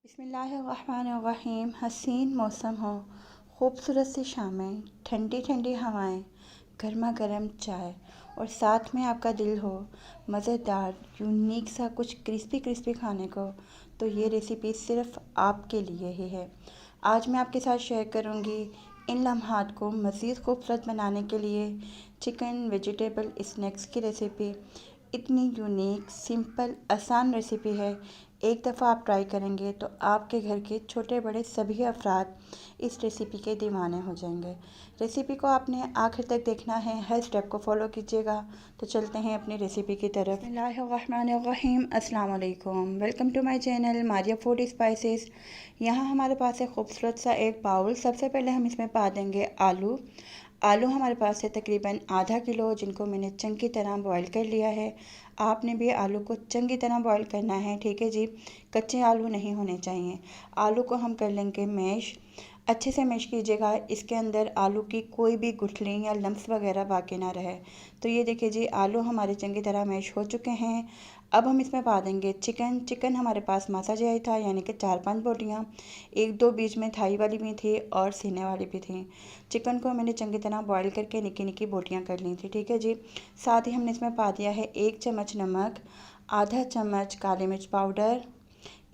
बिस्मिल्लाहिर्रहमानिर्रहीम। हसीन मौसम हो, खूबसूरत सी शामें, ठंडी ठंडी हवाएं, गर्मा गर्म चाय और साथ में आपका दिल हो मज़ेदार यूनिक सा कुछ क्रिस्पी क्रिस्पी खाने को, तो ये रेसिपी सिर्फ़ आपके लिए ही है। आज मैं आपके साथ शेयर करूँगी इन लम्हात को मज़ीद खूबसूरत बनाने के लिए चिकन वेजिटेबल स्नैक्स की रेसिपी। इतनी यूनिक सिंपल आसान रेसिपी है। एक दफ़ा आप ट्राई करेंगे तो आपके घर के छोटे बड़े सभी अफराद इस रेसिपी के दीवाने हो जाएंगे। रेसिपी को आपने आखिर तक देखना है, हर स्टेप को फॉलो कीजिएगा। तो चलते हैं अपनी रेसिपी की तरफ। बिस्मिल्लाहिर्रहमानिर्रहीम। अस्सलाम वालेकुम। Welcome to my channel Maria food spices. यहाँ हमारे पास है खूबसूरत सा एक बाउल। सबसे पहले हम इसमें पा देंगे आलू। आलू हमारे पास है तकरीबन आधा किलो, जिनको मैंने चंगी तरह बॉईल कर लिया है। आपने भी आलू को चंगी तरह बॉईल करना है, ठीक है जी। कच्चे आलू नहीं होने चाहिए। आलू को हम कर लेंगे मैश। अच्छे से मैश कीजिएगा, इसके अंदर आलू की कोई भी गुठली या लम्स वगैरह बाकी ना रहे। तो ये देखिए जी, आलू हमारे चंगी तरह मैश हो चुके हैं। अब हम इसमें पा देंगे चिकन। चिकन हमारे पास मासा जाई था, यानी कि 4-5 बोटियाँ, एक दो बीच में थाई वाली भी थी और सीने वाली भी थी। चिकन को मैंने चंगी तरह बॉईल करके निक्की निक्की बोटियाँ कर ली थी, ठीक है जी। साथ ही हमने इसमें पा दिया है 1 चम्मच नमक, आधा चम्मच काली मिर्च पाउडर,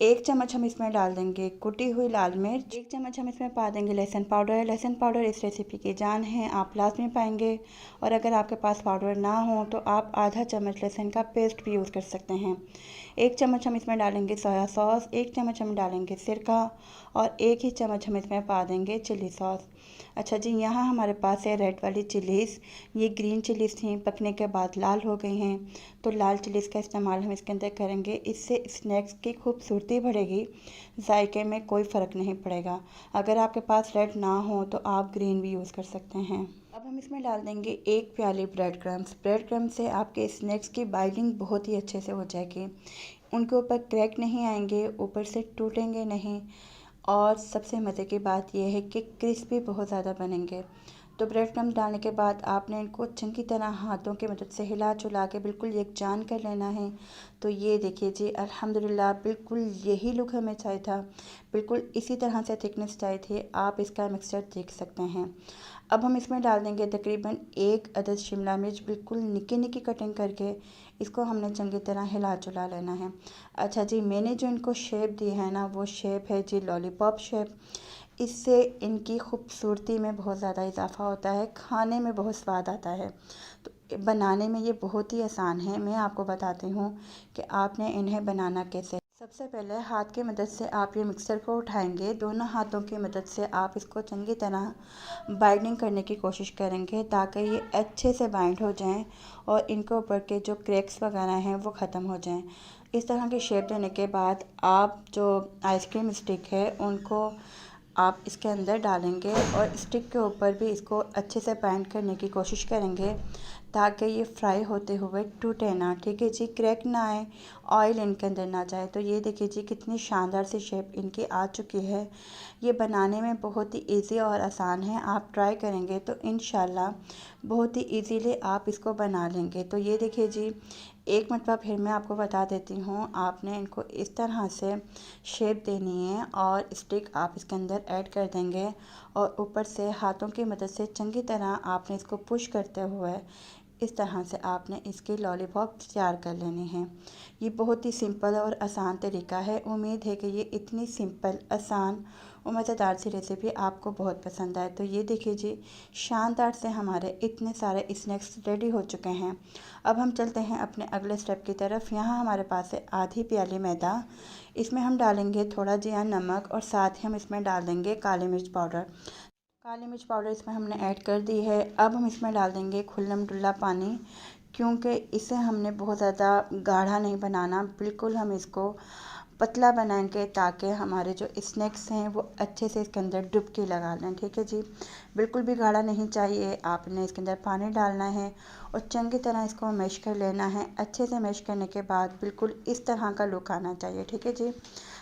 1 चम्मच हम इसमें डाल देंगे कुटी हुई लाल मिर्च, 1 चम्मच हम इसमें पा देंगे लहसुन पाउडर। लहसुन पाउडर इस रेसिपी की जान है, आप लाजमी पाएंगे। और अगर आपके पास पाउडर ना हो तो आप आधा चम्मच लहसुन का पेस्ट भी यूज़ कर सकते हैं। 1 चम्मच हम इसमें डालेंगे सोया सॉस, 1 चम्मच हम डालेंगे सिरका और 1 ही चम्मच हम इसमें पा देंगे चिली सॉस। अच्छा जी, यहाँ हमारे पास है रेड वाली चिलीज़। ये ग्रीन चिलीज़ थी, पकने के बाद लाल हो गई हैं, तो लाल चिलीज़ का इस्तेमाल हम इसके अंदर करेंगे। इससे स्नैक्स की खूबसूरती बढ़ेगी, जायके में कोई फ़र्क नहीं पड़ेगा। अगर आपके पास रेड ना हो तो आप ग्रीन भी यूज़ कर सकते हैं। अब हम इसमें डाल देंगे 1 प्याली ब्रेड क्रम्स। ब्रेड क्रम्स से आपके स्नैक्स की बाइंडिंग बहुत ही अच्छे से हो जाएगी। उनके ऊपर क्रैक नहीं आएंगे, ऊपर से टूटेंगे नहीं। और सबसे मज़े की बात यह है कि क्रिस्पी बहुत ज़्यादा बनेंगे। तो ब्रेड क्रम्स डालने के बाद आपने इनको चंगी तरह हाथों की मदद से हिला चुला के बिल्कुल यकजान कर लेना है। तो ये देखिए जी, अल्हम्दुलिल्लाह बिल्कुल यही लुक हमें चाहिए था, बिल्कुल इसी तरह से थिकनेस चाहिए थी। आप इसका मिक्सचर देख सकते हैं। अब हम इसमें डाल देंगे तकरीबन 1 अदद शिमला मिर्च, बिल्कुल निक्की निक्की कटिंग करके। इसको हमने चंगी तरह हिला चुला लेना है। अच्छा जी, मैंने जो इनको शेप दी है ना, वो शेप है जी लॉलीपॉप शेप। इससे इनकी खूबसूरती में बहुत ज़्यादा इजाफा होता है, खाने में बहुत स्वाद आता है। तो बनाने में ये बहुत ही आसान है। मैं आपको बताती हूँ कि आपने इन्हें बनाना कैसे। सबसे पहले हाथ की मदद से आप ये मिक्सर को उठाएंगे। दोनों हाथों की मदद से आप इसको चंगी तरह बाइंडिंग करने की कोशिश करेंगे, ताकि ये अच्छे से बाइंड हो जाएं और इनके ऊपर के जो क्रैक्स वगैरह हैं वो ख़त्म हो जाएं। इस तरह की शेप देने के बाद आप जो आइसक्रीम स्टिक है उनको आप इसके अंदर डालेंगे और स्टिक के ऊपर भी इसको अच्छे से बाइंड करने की कोशिश करेंगे, ताकि ये फ्राई होते हुए टूटे ना, ठीक है जी, क्रैक ना आए, ऑयल इनके अंदर ना जाए। तो ये देखिए जी, कितनी शानदार सी शेप इनकी आ चुकी है। ये बनाने में बहुत ही इजी और आसान है। आप ट्राई करेंगे तो इंशाल्लाह बहुत ही इजीली आप इसको बना लेंगे। तो ये देखिए जी, एक मरतबा फिर मैं आपको बता देती हूँ, आपने इनको इस तरह से शेप देनी है और स्टिक आप इसके अंदर ऐड कर देंगे और ऊपर से हाथों की मदद से चंगी तरह आपने इसको पुश करते हुए इस तरह से आपने इसकी लॉलीपॉप तैयार कर लेनी है। ये बहुत ही सिंपल और आसान तरीका है। उम्मीद है कि ये इतनी सिंपल, आसान और मज़ेदार सी रेसिपी आपको बहुत पसंद आए। तो ये देखिए जी, शानदार से हमारे इतने सारे स्नैक्स रेडी हो चुके हैं। अब हम चलते हैं अपने अगले स्टेप की तरफ। यहाँ हमारे पास है आधी प्याली मैदा। इसमें हम डालेंगे थोड़ा जिया नमक और साथ ही हम इसमें डाल देंगे काली मिर्च पाउडर। काली मिर्च पाउडर इसमें हमने ऐड कर दी है। अब हम इसमें डाल देंगे खुल्लम डुल्ला पानी, क्योंकि इसे हमने बहुत ज़्यादा गाढ़ा नहीं बनाना, बिल्कुल हम इसको पतला बनाएंगे, ताकि हमारे जो स्नैक्स हैं वो अच्छे से इसके अंदर डुबकी लगा लें, ठीक है जी। बिल्कुल भी गाढ़ा नहीं चाहिए। आपने इसके अंदर पानी डालना है और चंगी तरह इसको मैश कर लेना है। अच्छे से मैश करने के बाद बिल्कुल इस तरह का लुक आना चाहिए, ठीक है जी।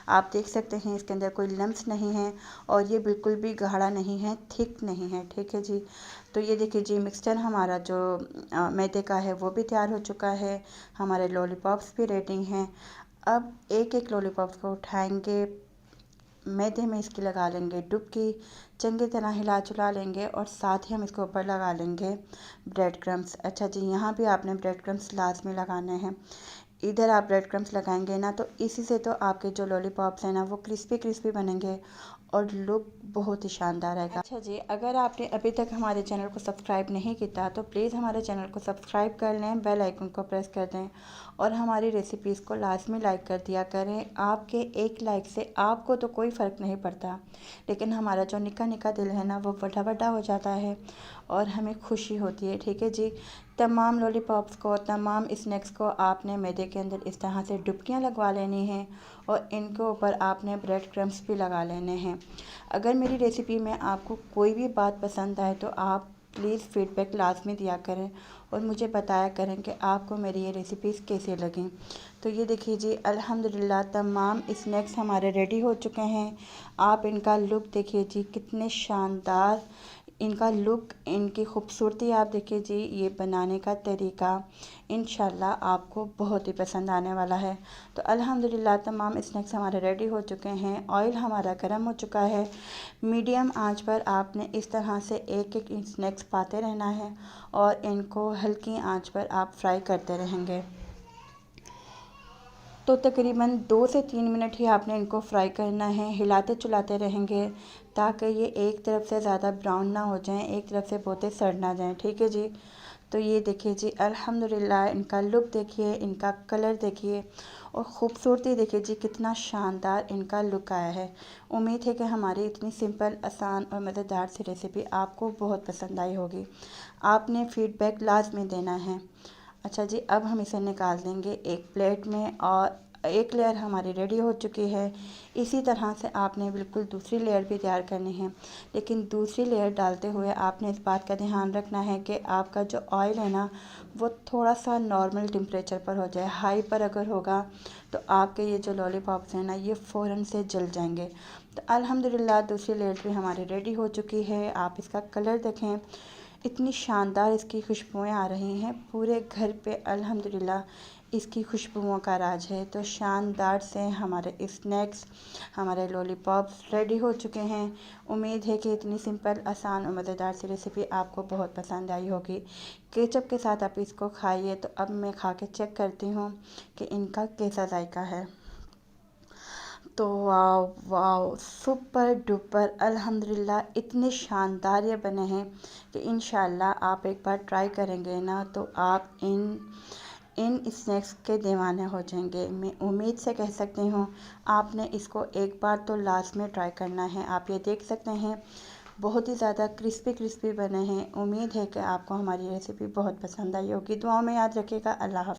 आप देख सकते हैं इसके अंदर कोई लम्स नहीं है और ये बिल्कुल भी गाढ़ा नहीं है, थिक नहीं है, ठीक है जी। तो ये देखिए जी, मिक्सचर हमारा जो मैदे का है वो भी तैयार हो चुका है। हमारे लॉलीपॉप्स भी रेडी हैं। अब एक एक लॉलीपॉप्स को उठाएंगे, मैदे में इसकी लगा लेंगे डुबकी, चंगी तरह हिला चुला लेंगे और साथ ही हम इसके ऊपर लगा लेंगे ब्रेड क्रम्स। अच्छा जी, यहाँ भी आपने ब्रेड क्रम्स लाजमी लगाने हैं। इधर आप ब्रेड क्रम्स लगाएंगे ना तो इसी से तो आपके जो लॉलीपॉप्स हैं ना वो क्रिस्पी क्रिस्पी बनेंगे और लुक बहुत ही शानदार आएगा। अच्छा जी, अगर आपने अभी तक हमारे चैनल को सब्सक्राइब नहीं किया तो प्लीज़ हमारे चैनल को सब्सक्राइब कर लें, बेल आइकन को प्रेस कर दें और हमारी रेसिपीज़ को लाजमी लाइक कर दिया करें। आपके एक लाइक से आपको तो कोई फ़र्क नहीं पड़ता, लेकिन हमारा जो निक्का निक्का दिल है ना वो बड़ा बड़ा हो जाता है और हमें खुशी होती है। ठीक है जी, तमाम लॉलीपॉप्स को, तमाम स्नैक्स को आपने मैदे के अंदर इस तरह से डुबकियाँ लगवा लेनी हैं और इनके ऊपर आपने ब्रेड क्रम्स भी लगा लेने हैं। अगर मेरी रेसिपी में आपको कोई भी बात पसंद आए तो आप प्लीज़ फीडबैक लाजमी दिया करें और मुझे बताया करें कि आपको मेरी ये रेसिपीज़ कैसे लगें। तो ये देखिए जी, अल्हम्दुलिल्लाह तमाम स्नैक्स हमारे रेडी हो चुके हैं। आप इनका लुक देखिए जी, कितने शानदार इनका लुक, इनकी खूबसूरती आप देखिए जी। ये बनाने का तरीका इंशाल्लाह आपको बहुत ही पसंद आने वाला है। तो अल्हम्दुलिल्लाह तमाम स्नैक्स हमारे रेडी हो चुके हैं। ऑयल हमारा गर्म हो चुका है। मीडियम आंच पर आपने इस तरह से एक एक स्नैक्स पाते रहना है और इनको हल्की आंच पर आप फ्राई करते रहेंगे। तो तकरीबन 2 से 3 मिनट ही आपने इनको फ्राई करना है, हिलाते चलाते रहेंगे ताकि ये एक तरफ से ज़्यादा ब्राउन ना हो जाएं, एक तरफ से बहुते सड़ ना जाएं। ठीक है जी, तो ये देखिए जी, अल्हम्दुलिल्लाह इनका लुक देखिए, इनका कलर देखिए और ख़ूबसूरती देखिए जी, कितना शानदार इनका लुक आया है। उम्मीद है कि हमारी इतनी सिंपल, आसान और मज़ेदार सी रेसिपी आपको बहुत पसंद आई होगी। आपने फ़ीडबैक लाजमी देना है। अच्छा जी, अब हम इसे निकाल देंगे एक प्लेट में और एक लेयर हमारी रेडी हो चुकी है। इसी तरह से आपने बिल्कुल दूसरी लेयर भी तैयार करनी है, लेकिन दूसरी लेयर डालते हुए आपने इस बात का ध्यान रखना है कि आपका जो ऑयल है ना वो थोड़ा सा नॉर्मल टेम्परेचर पर हो जाए। हाई पर अगर होगा तो आपके ये जो लॉलीपॉप्स हैं ना ये फ़ौरन से जल जाएंगे। तो अल्हम्दुलिल्लाह दूसरी लेयर भी हमारी रेडी हो चुकी है। आप इसका कलर देखें, इतनी शानदार इसकी खुशबुएं आ रही हैं पूरे घर पे। अल्हम्दुलिल्लाह इसकी खुशबुओं का राज है। तो शानदार से हमारे स्नैक्स, हमारे लॉलीपॉप्स रेडी हो चुके हैं। उम्मीद है कि इतनी सिंपल, आसान और मज़ेदार सी रेसिपी आपको बहुत पसंद आई होगी। केचप के साथ आप इसको खाइए। तो अब मैं खा के चेक करती हूँ कि इनका कैसा जायका है। तो वाह वाह, सुपर डुपर, अल्हम्दुलिल्लाह इतने शानदार ये बने हैं कि इंशाल्लाह आप एक बार ट्राई करेंगे ना तो आप इन स्नैक्स के दीवाने हो जाएंगे। मैं उम्मीद से कह सकती हूँ आपने इसको एक बार तो लाजमी ट्राई करना है। आप ये देख सकते हैं बहुत ही ज़्यादा क्रिस्पी क्रिस्पी बने हैं। उम्मीद है कि आपको हमारी रेसिपी बहुत पसंद आई होगी। दुआओं में याद रखिएगा। अल्लाह हाफ़िज़।